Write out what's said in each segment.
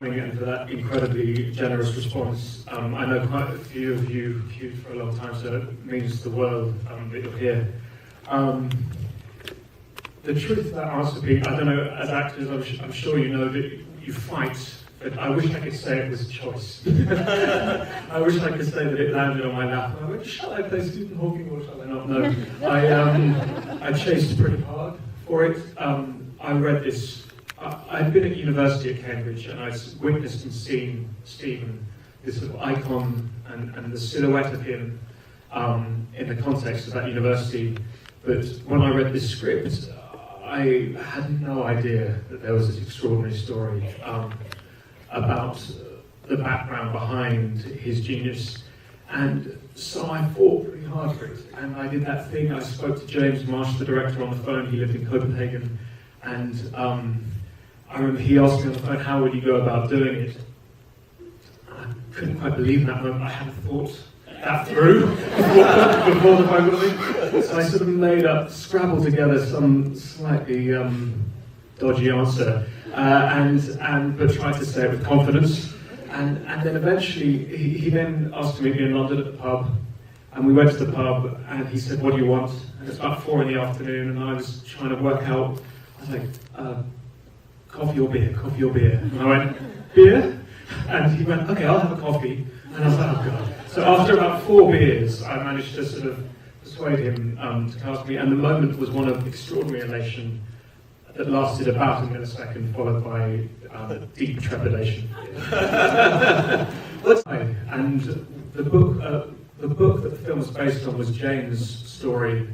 And for that incredibly generous response. I know quite a few of you queued for a long time, so it means the world that you're here. The truth about answer, Pete, I don't know, as actors, I'm sure you know that you fight, but I wish I could say it was a choice. I wish I could say that it landed on my lap. And I went, shall I play Stephen Hawking or shall I not? No. I chased pretty hard for it. I read this. I'd been at university at Cambridge and I'd witnessed and seen Stephen, this sort of icon and the silhouette of him in the context of that university. But when I read this script, I had no idea that there was this extraordinary story about the background behind his genius. And so I fought pretty hard for it. And I did that thing. I spoke to James Marsh, the director, on the phone. He lived in Copenhagen. And I remember he asked me on the phone, how would you go about doing it? I couldn't quite believe in that moment. I hadn't thought that through before the phone call. So I sort of scrabbled together some slightly dodgy answer, but tried to say it with confidence. And then eventually, he then asked to meet me in London at the pub. And we went to the pub, and he said, what do you want? And it's about 4 in the afternoon, and I was trying to work out, I was like, coffee or beer, coffee or beer. And I went, beer? And he went, okay, I'll have a coffee. And I was like, oh God. So after about 4 beers, I managed to sort of persuade him to cast me. And the moment was one of extraordinary elation that lasted about a millisecond, followed by deep trepidation. And the book that the film was based on was Jane's story.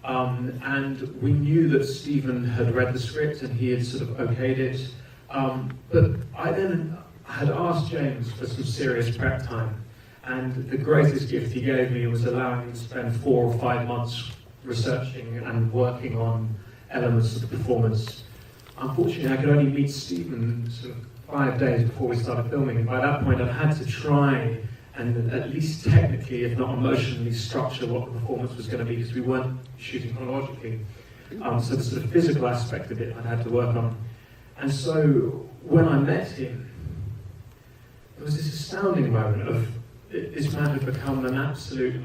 And we knew that Stephen had read the script and he had sort of okayed it. But I then had asked James for some serious prep time. And the greatest gift he gave me was allowing me to spend 4 or 5 months researching and working on elements of the performance. Unfortunately, I could only meet Stephen sort of 5 days before we started filming. And by that point, I'd had to try and at least technically, if not emotionally, structure what the performance was going to be, because we weren't shooting chronologically. So the sort of physical aspect of it I'd had to work on. And so when I met him, there was this astounding moment of this man had become an absolute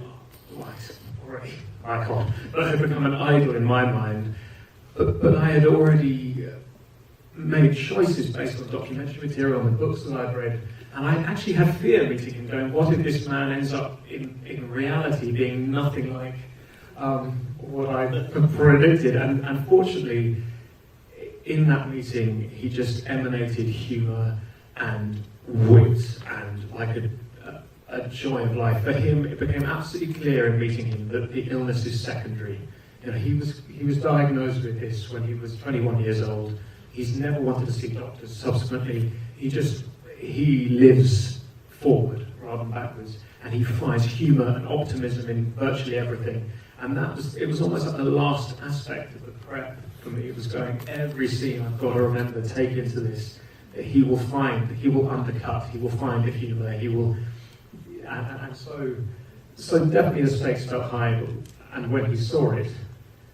icon, but had become an idol in my mind. But I had already made choices based on documentary material and the books that I'd read. And I actually had fear meeting him, going, what if this man ends up in reality being nothing like what I predicted? And fortunately, in that meeting, he just emanated humour and wit and like a joy of life. For him, it became absolutely clear in meeting him that the illness is secondary. You know, he was diagnosed with this when he was 21 years old. He's never wanted to see doctors. Subsequently, he lives forward rather than backwards, and he finds humour and optimism in virtually everything. And it was almost like the last aspect of the prep for me. It was going, every scene I've got to remember, take into this, that he will undercut, he will find the humour, he will, and so definitely the stakes felt high, and when he saw it,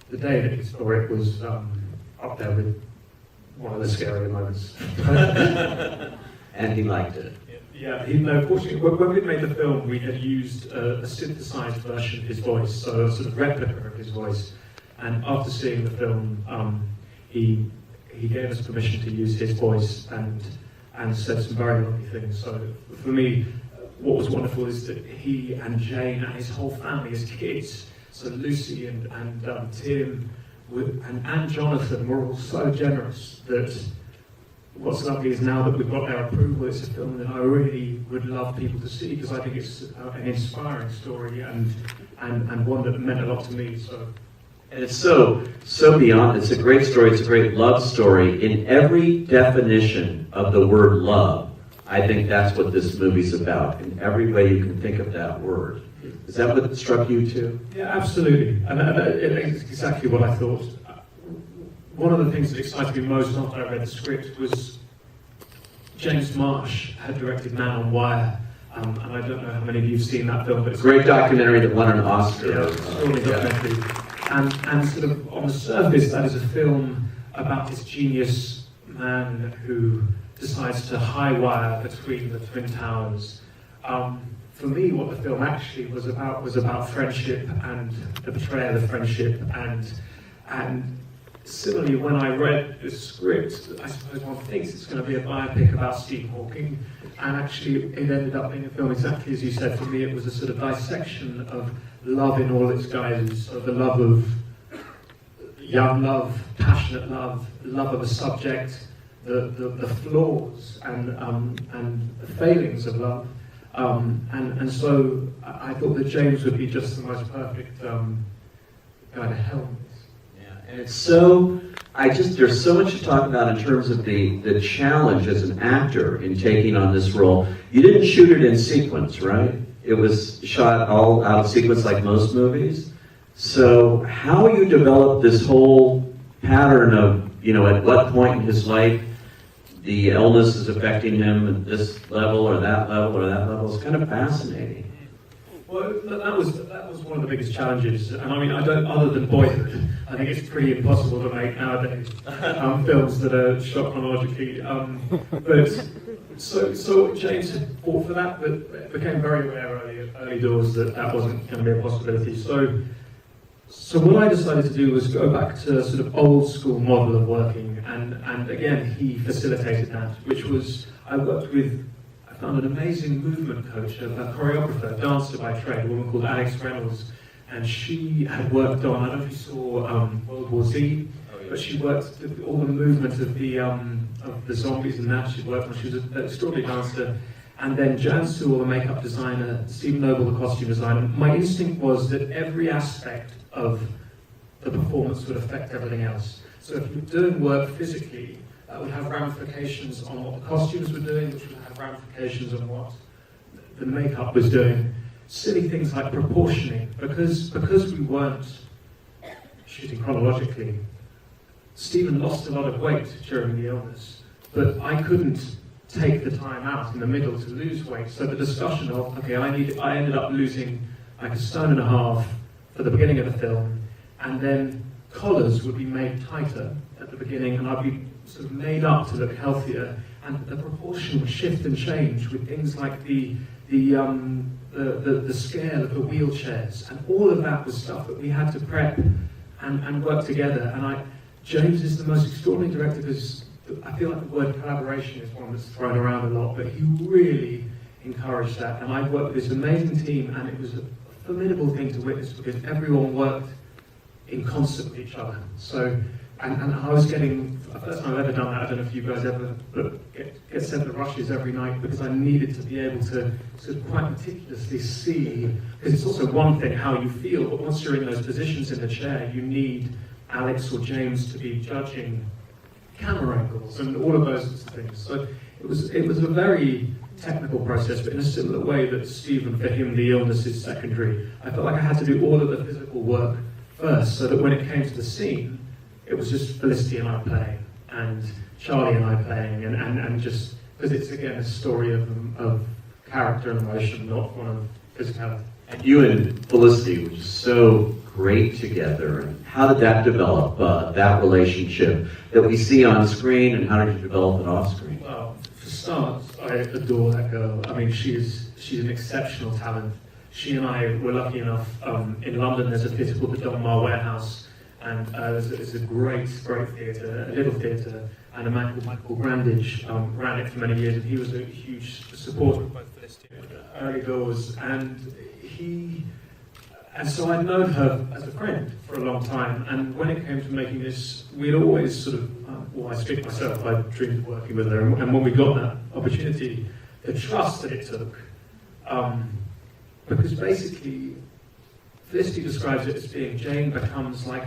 the day that he saw it was up there with one of the scarier moments. And he liked it. Yeah, fortunately, when we made the film, we had used a synthesized version of his voice, so a sort of replica of his voice. And after seeing the film, he gave us permission to use his voice and said some very lovely things. So for me, what was wonderful is that he and Jane and his whole family as kids, so Lucy and Tim and Jonathan were all so generous that what's lovely is now that we've got their approval, it's a film that I really would love people to see, because I think it's an inspiring story and one that meant a lot to me. So. And it's so beyond, it's a great story, it's a great love story. In every definition of the word love, I think that's what this movie's about, in every way you can think of that word. Is that what struck you too? Yeah, absolutely. And it's exactly what I thought. One of the things that excited me most after I read the script was James Marsh had directed Man on Wire, and I don't know how many of you have seen that film, but it's a great documentary that won an Oscar. Yeah, extraordinary documentary. And sort of on the surface, that is a film about this genius man who decides to high wire between the Twin Towers. For me, what the film actually was about friendship and the betrayal of friendship, and similarly, when I read the script, I suppose one thinks it's going to be a biopic about Stephen Hawking, and actually it ended up being a film exactly as you said. For me, it was a sort of dissection of love in all its guises, of the love of young love, passionate love, love of a subject, the flaws and the failings of love. And so I thought that James would be just the most perfect guy to helm this. Yeah, and it's so, there's so much to talk about in terms of the challenge as an actor in taking on this role. You didn't shoot it in sequence, right? It was shot all out of sequence like most movies. So how you developed this whole pattern of, at what point in his life the illness is affecting him at this level or that level or that level is kind of fascinating. Well, that was one of the biggest challenges, and I mean, other than Boyhood, I think it's pretty impossible to make nowadays films that are shot chronologically. But so James had fought for that, but it became very aware early doors that wasn't going to be a possibility. So what I decided to do was go back to a sort of old school model of working, and again, he facilitated that, which was, I found an amazing movement coach, a choreographer, dancer by trade, a woman called Alex Reynolds, and she had worked on, I don't know if you saw World War Z, but she worked all the movement of the zombies and that she worked on. She was an extraordinary dancer. And then Jan Sewell, the makeup designer, Stephen Noble, the costume designer. My instinct was that every aspect of the performance would affect everything else. So if you're doing work physically, that would have ramifications on what the costumes were doing, which would have ramifications on what the makeup was doing. Silly things like proportioning, because we weren't shooting chronologically. Stephen lost a lot of weight during the illness, but I couldn't take the time out in the middle to lose weight. So the discussion of, okay, I ended up losing like 1.5 stone for the beginning of the film, and then collars would be made tighter at the beginning, and I'd be sort of made up to look healthier, and the proportion would shift and change with things like the scale of the wheelchairs, and all of that was stuff that we had to prep and work together. And James is the most extraordinary director because I feel like the word collaboration is one that's thrown around a lot, but he really encouraged that. And I worked with this amazing team, and it was a formidable thing to witness because everyone worked in concert with each other. So, and I was getting, the first time I've ever done that, I don't know if you guys ever get sent the rushes every night, because I needed to be able to sort of quite meticulously see, because it's also one thing how you feel, but once you're in those positions in the chair, you need Alex or James to be judging camera angles and all of those sorts of things. So it was a very technical process, but in a similar way that Stephen, for him, the illness is secondary. I felt like I had to do all of the physical work first, so that when it came to the scene, it was just Felicity and I playing, and Charlie and I playing, and just, because it's again a story of character and emotion, not one of physicality. And you and Felicity were just so great together. And how did that develop, that relationship that we see on screen, and how did you develop it off screen? Well, for starters, I adore that girl. I mean, she's an exceptional talent. She and I were lucky enough, in London there's a theatre called the Donmar Warehouse, and there's a great theatre, a little theatre, and a man called Michael Grandage ran it for many years, and he was a huge supporter of both Felicity early doors, and so I'd known her as a friend for a long time, and when it came to making this, we'd always sort of, well, I speak myself, I dreamed of working with her, and when we got that opportunity, the trust that it took, because basically, Felicity describes it as being, Jane becomes like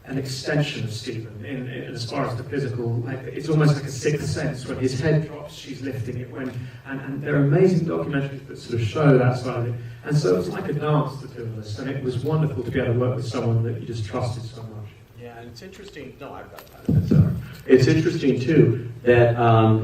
an extension of Stephen, in as far as the physical, like it's almost like a sixth sense. When his head drops, she's lifting it. And there are amazing documentaries that sort of show that side of it. And so it was like a dance, the two of us, and it was wonderful to be able to work with someone that you just trusted so much. Yeah, and it's interesting. No, I've got that. It's interesting too that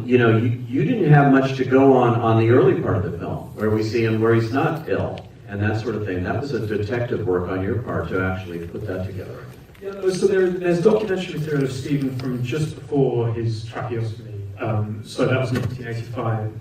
you didn't have much to go on the early part of the film, where we see him where he's not ill and that sort of thing. That was a detective work on your part to actually put that together. Yeah, so there's documentary material of Stephen from just before his tracheostomy, So that was 1985.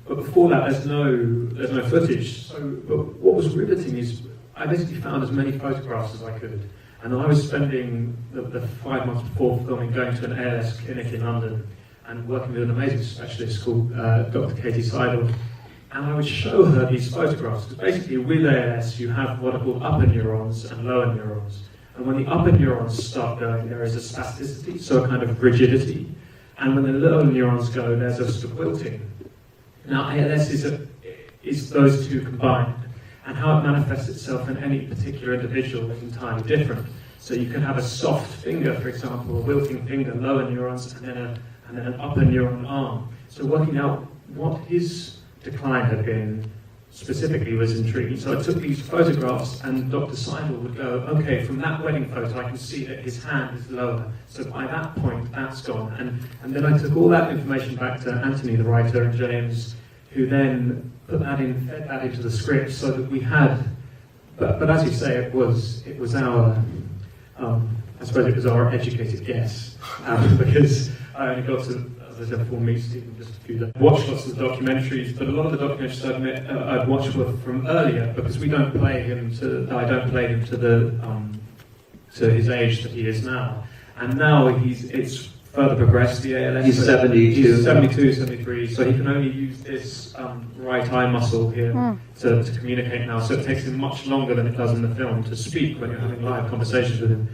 But before that, there's no footage. So, but what was riveting is I basically found as many photographs as I could, and I was spending the 5 months before filming going to an ALS clinic in London and working with an amazing specialist called Dr. Katie Seidel. And I would show her these photographs, because basically with ALS you have what are called upper neurons and lower neurons. And when the upper neurons start going, there is a spasticity, so a kind of rigidity. And when the lower neurons go, there's a sort of wilting. Now ALS is those two combined. And how it manifests itself in any particular individual is entirely different. So you can have a soft finger, for example, a wilting finger, lower neurons, and then an upper neuron arm. So working out what his decline had been specifically was intriguing. So I took these photographs, and Dr. Seidel would go, okay, from that wedding photo I can see that his hand is lower. So by that point, that's gone. And then I took all that information back to Anthony, the writer, and James, who then put that in, fed that into the script, so that we had. But as you say, it was our. I suppose it was our educated guess, because I only got to, as I said before, meet Stephen just a few days. Watched lots of the documentaries, but a lot of the documentaries I admit I'd watched were from earlier, because we don't play him to. I don't play him to the to his age that he is now, and now it's further progressed, the ALS. He's 72. He's 72, 73, so he can only use this right eye muscle here to communicate now, so it takes him much longer than it does in the film to speak when you're having live conversations with him.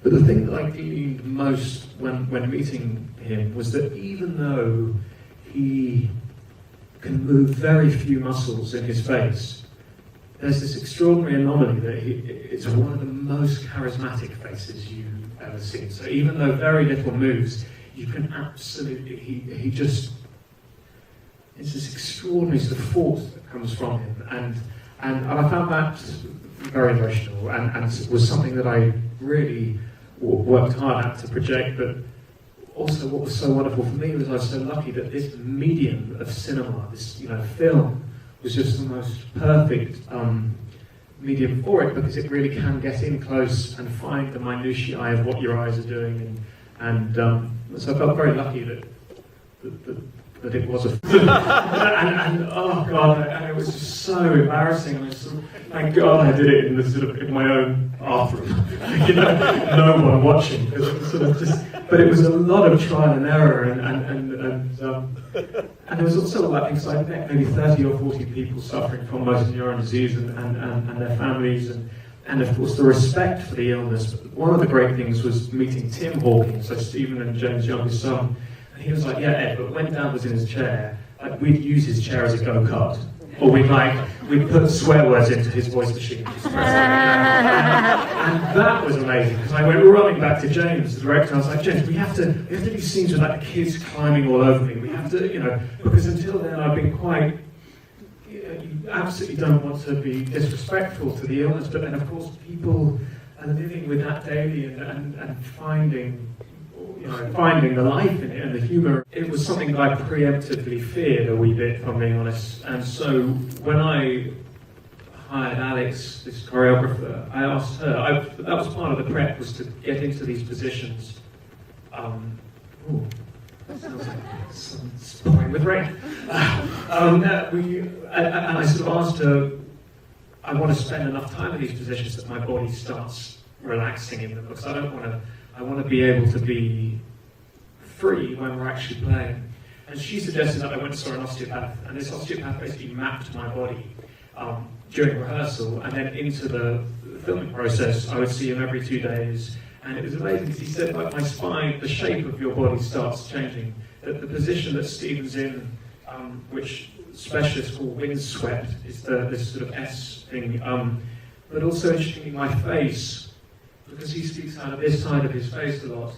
But the thing that I gleaned most when meeting him was that even though he can move very few muscles in his face, there's this extraordinary anomaly that it's one of the most charismatic faces you've ever seen. So even though very little moves, you can absolutely, he just, it's this extraordinary sort of force that comes from him. And I found that very emotional, and it was something that I really worked hard at to project. But also what was so wonderful for me was I was so lucky that this medium of cinema, this film, was just the most perfect medium for it, because it really can get in close and find the minutiae of what your eyes are doing, and so I felt very lucky that it was a and oh god, and it was just so embarrassing. And thank God I did it in my own bathroom, no one watching, because it was sort of just. But it was a lot of trial and error, and there was also like things I met maybe 30 or 40 people suffering from motor neuron disease and their families, and of course the respect for the illness. But one of the great things was meeting Tim Hawking, so Stephen and James' youngest son. He was like, yeah, Ed, but when Dad was in his chair, like, we'd use his chair as a go-kart. Or we'd put swear words into his voice machine. And that was amazing, because I went running back to James, the director, and I was like, James, we have to do scenes with like the kids climbing all over me. We have to, because until then I've been quite, you absolutely don't want to be disrespectful to the illness, but then of course people are living with that daily and finding the life in it and the humour. It was something that I preemptively feared a wee bit, if I'm being honest. And so when I hired Alex, this choreographer, I asked her, that was part of the prep, was to get into these positions. That sounds like someone's pouring with rain. And I sort of asked her, I want to spend enough time in these positions that my body starts relaxing in them, because I want to be able to be free when we're actually playing. And she suggested that I went and saw an osteopath, and this osteopath basically mapped my body during rehearsal, and then into the filming process. I would see him every 2 days, and it was amazing, because he said, like, my spine, the shape of your body starts changing. That the position that Stephen's in, which specialists call windswept, is this sort of S thing, but also interestingly my face, because he speaks out of this side of his face a lot.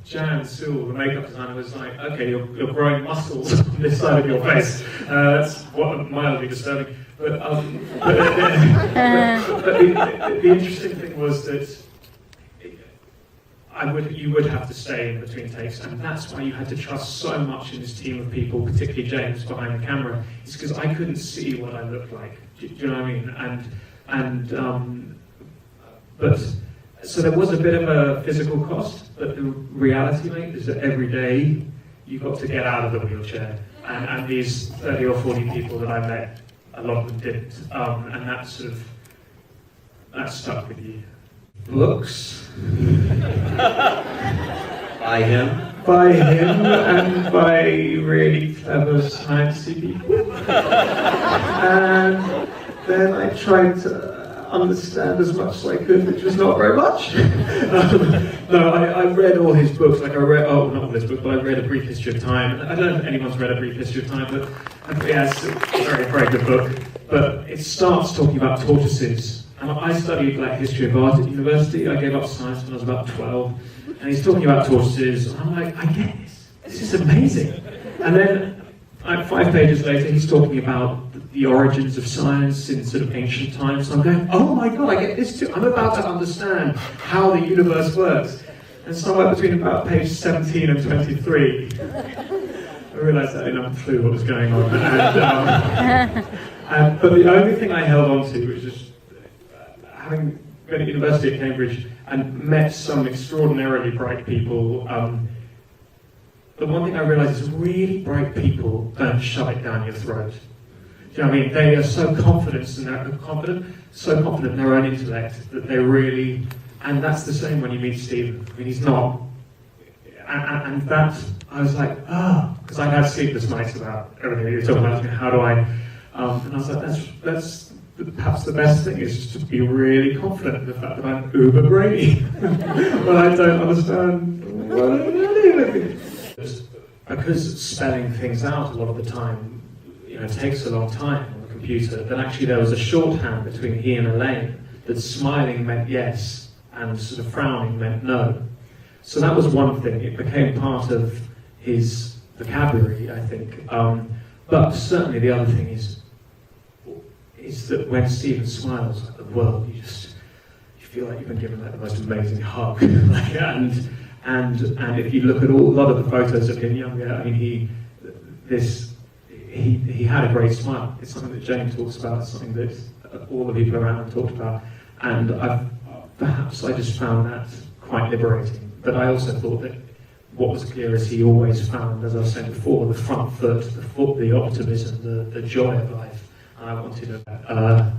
Jan Sewell, the makeup designer, was like, okay, you're growing muscles on this side of your face. That's mildly disturbing. But the interesting thing was that you would have to stay in between takes, and that's why you had to trust so much in this team of people, particularly James behind the camera. It's because I couldn't see what I looked like. Do you know what I mean? But so there was a bit of a physical cost, But the reality, mate, is that every day you've got to get out of the wheelchair. And these 30 or 40 people that I met, a lot of them didn't. And that stuck with you. Books. By him? By him and by really clever sciencey people. And then I tried to understand as much as I could, which was not very much. No, I read all his books. Like not all his books, but I read A Brief History of Time. I don't know if anyone's read A Brief History of Time, but yeah, it's a very, very good book. But it starts talking about tortoises. And I studied history of art at university. I gave up science when I was about 12. And he's talking about tortoises, and I'm like, I get this. This is amazing. And then 5 pages later, he's talking about the origins of science in sort of ancient times. So I'm going, oh my God, I get this too. I'm about to understand how the universe works. And somewhere between about page 17 and 23, I realised I didn't have a clue what was going on. But the only thing I held on to was just having been at university at Cambridge and met some extraordinarily bright people. The one thing I realised is really bright people don't shove it down your throat. Do you know what I mean? They are so confident in their own intellect that they really, and that's the same when you meet Stephen. I mean, he's not, and that, I was like, because I'd had sleepless nights about everything that you're talking about, how do I, and I was like, that's perhaps the best thing is just to be really confident in the fact that I'm uber brainy, but I don't understand what I'm doing. Because spelling things out a lot of the time, takes a long time on the computer, then actually there was a shorthand between he and Elaine that smiling meant yes and sort of frowning meant no. So that was one thing. It became part of his vocabulary, I think. But certainly the other thing is that when Stephen smiles at the world, you feel like you've been given the most amazing hug. And if you look at a lot of the photos of him younger, I mean, he had a great smile. It's something that Jane talks about. It's something that all the people around him talked about. And perhaps I just found that quite liberating. But I also thought that what was clear is he always found, as I was saying before, the front foot, the optimism, the joy of life. And I wanted to.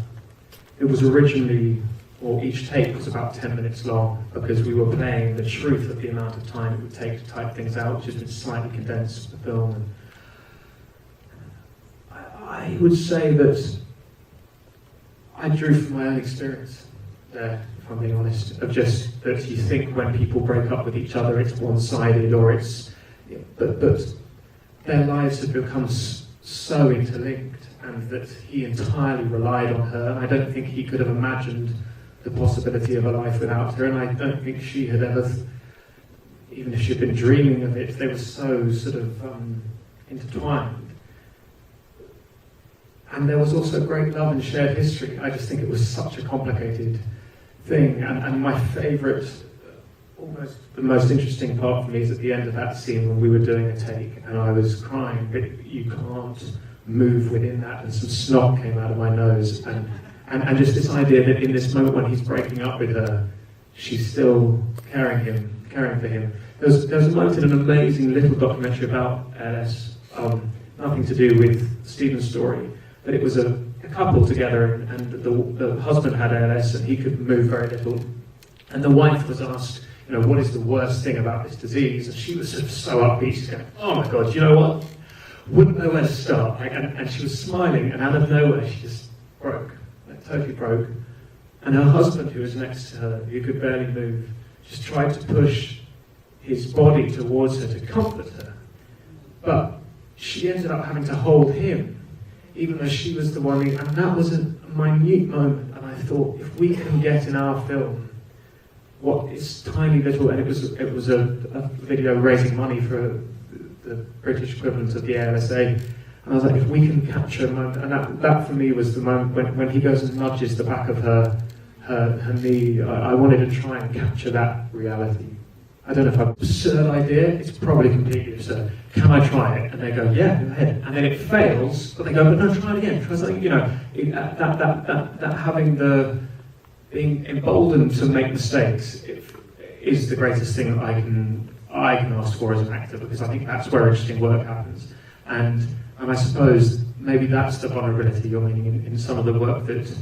It was originally. Or each take was about 10 minutes long because we were playing the truth of the amount of time it would take to type things out, which has been slightly condensed for the film. And I would say that I drew from my own experience there, if I'm being honest, of just that you think when people break up with each other it's one-sided or it's... But their lives have become so interlinked and that he entirely relied on her. And I don't think he could have imagined the possibility of a life without her, and I don't think she had ever, even if she'd been dreaming of it, they were so sort of intertwined. And there was also great love and shared history. I just think it was such a complicated thing, and my favourite, almost the most interesting part for me is at the end of that scene when we were doing a take, and I was crying, but you can't move within that, and some snot came out of my nose, and just this idea that in this moment when he's breaking up with her, she's still caring for him. There was a moment in an amazing little documentary about ALS, nothing to do with Stephen's story, but it was a couple together, and the husband had ALS and he could move very little. And the wife was asked, what is the worst thing about this disease? And she was sort of so upbeat, she's going, oh my God, you know what? Wouldn't know where to start. And she was smiling, and out of nowhere she just broke. Totally broke, and her husband, who was next to her, who could barely move, just tried to push his body towards her to comfort her, but she ended up having to hold him, even though she was the one, and that was a minute moment, and I thought, if we can get in our film what is tiny little, and it was a video raising money for the British equivalent of the ALSA. And I was like, if we can capture a moment, and that for me was the moment when he goes and nudges the back of her knee. I wanted to try and capture that reality. I don't know if I'm absurd idea, it's probably completely absurd. Can I try it? And they go, yeah, go ahead. And then it fails, but they go, but no, try it again. Try something, that having being emboldened to make mistakes, is the greatest thing that I can ask for as an actor, because I think that's where interesting work happens. And I suppose maybe that's the vulnerability you're meaning in some of the work that,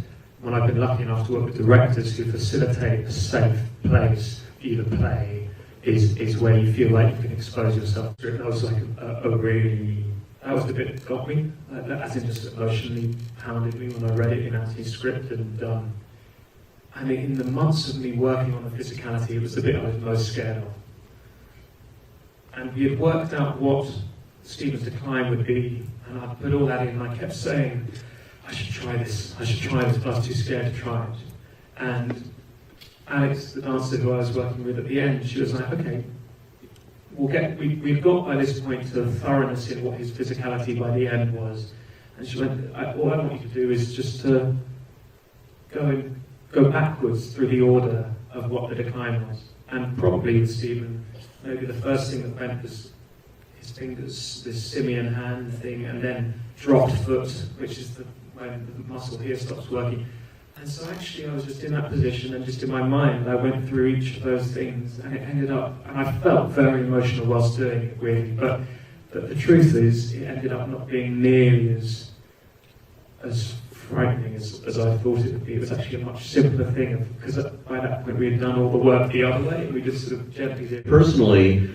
when I've been lucky enough to work with directors who facilitate a safe place for you to play, is where you feel like you can expose yourself. That was like that was the bit that got me, as in just emotionally pounded me when I read it in Anthony's script. And in the months of me working on the physicality, it was the bit I was most scared of. And we had worked out what Stephen's decline would be, and I put all that in, and I kept saying, I should try this, but I was too scared to try it. And Alex, the dancer who I was working with at the end, she was like, okay, we'd got by this point to thoroughness in what his physicality by the end was. And she went, all I want you to do is just to go backwards through the order of what the decline was. And probably with Stephen, maybe the first thing that went was his fingers, this simian hand thing, and then dropped foot, which is when the muscle here stops working. And so actually I was just in that position, and just in my mind I went through each of those things, and it ended up, and I felt very emotional whilst doing it, weirdly, but the truth is it ended up not being nearly as frightening as I thought it would be. It was actually a much simpler thing, because by that point we had done all the work the other way, and we just sort of gently did. Personally,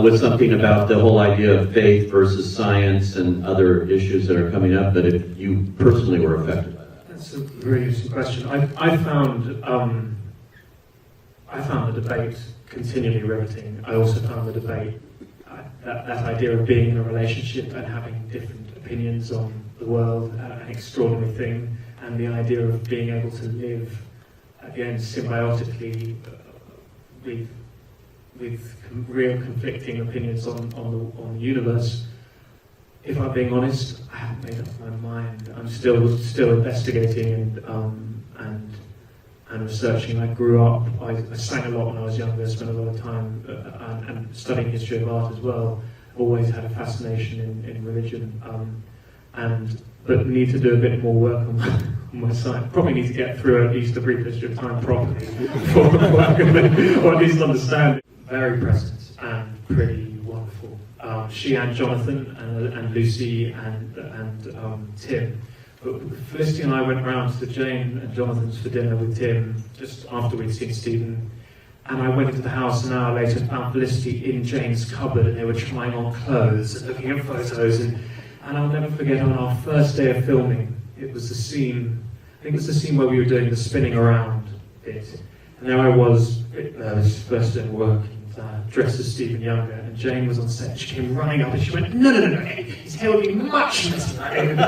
with something about the whole idea of faith versus science and other issues that are coming up, that if you personally were affected by that. That's a really interesting question. I found the debate continually riveting. I also found the debate, that idea of being in a relationship and having different opinions on the world, an extraordinary thing, and the idea of being able to live, again, symbiotically with real conflicting opinions on the universe. If I'm being honest, I haven't made up my mind. I'm still investigating and researching. I grew up, I sang a lot when I was younger, spent a lot of time and studying history of art as well. Always had a fascination in religion, but need to do a bit more work on my side. Probably need to get through at least a brief history of time properly before work, or at least understand it. Very present and pretty wonderful. She and Jonathan and Lucy and Tim. But Felicity and I went round to Jane and Jonathan's for dinner with Tim just after we'd seen Stephen. And I went into the house an hour later and found Felicity in Jane's cupboard, and they were trying on clothes and looking at photos. And I'll never forget, on our first day of filming, it was the scene, I think it was the scene where we were doing the spinning around bit. And there I was, a bit nervous, first day of work, dressed as Stephen Younger, and Jane was on set. She came running up and she went, no, his hair would be much better. And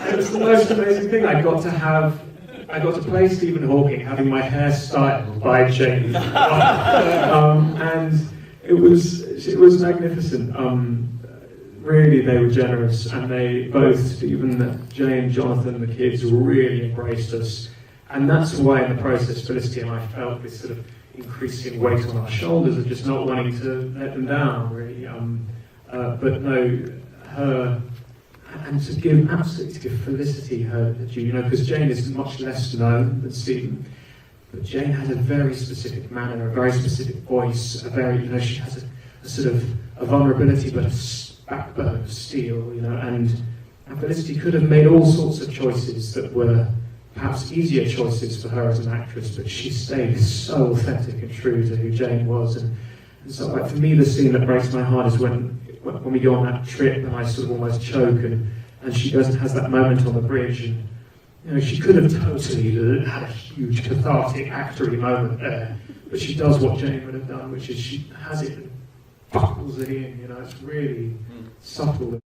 it was the most amazing thing. I got to play Stephen Hawking having my hair styled by Jane. And it was magnificent. Really, they were generous, and they both, Stephen, Jane, Jonathan, the kids, really embraced us. And that's why in the process, Felicity and I felt this sort of increasing weight on our shoulders of just not wanting to let them down, really. But no, her, and to give Felicity her due, because Jane is much less known than Stephen, but Jane has a very specific manner, a very specific voice, she has a sort of a vulnerability, but a backbone of steel, and Felicity could have made all sorts of choices that were perhaps easier choices for her as an actress, but she stayed so authentic and true to who Jane was. And so, like, for me, the scene that breaks my heart is when we go on that trip and I sort of almost choke, and she goes and has that moment on the bridge, and she could have totally had a huge cathartic actory moment there, but she does what Jane would have done, which is she has it and buckles it in. It's really subtle.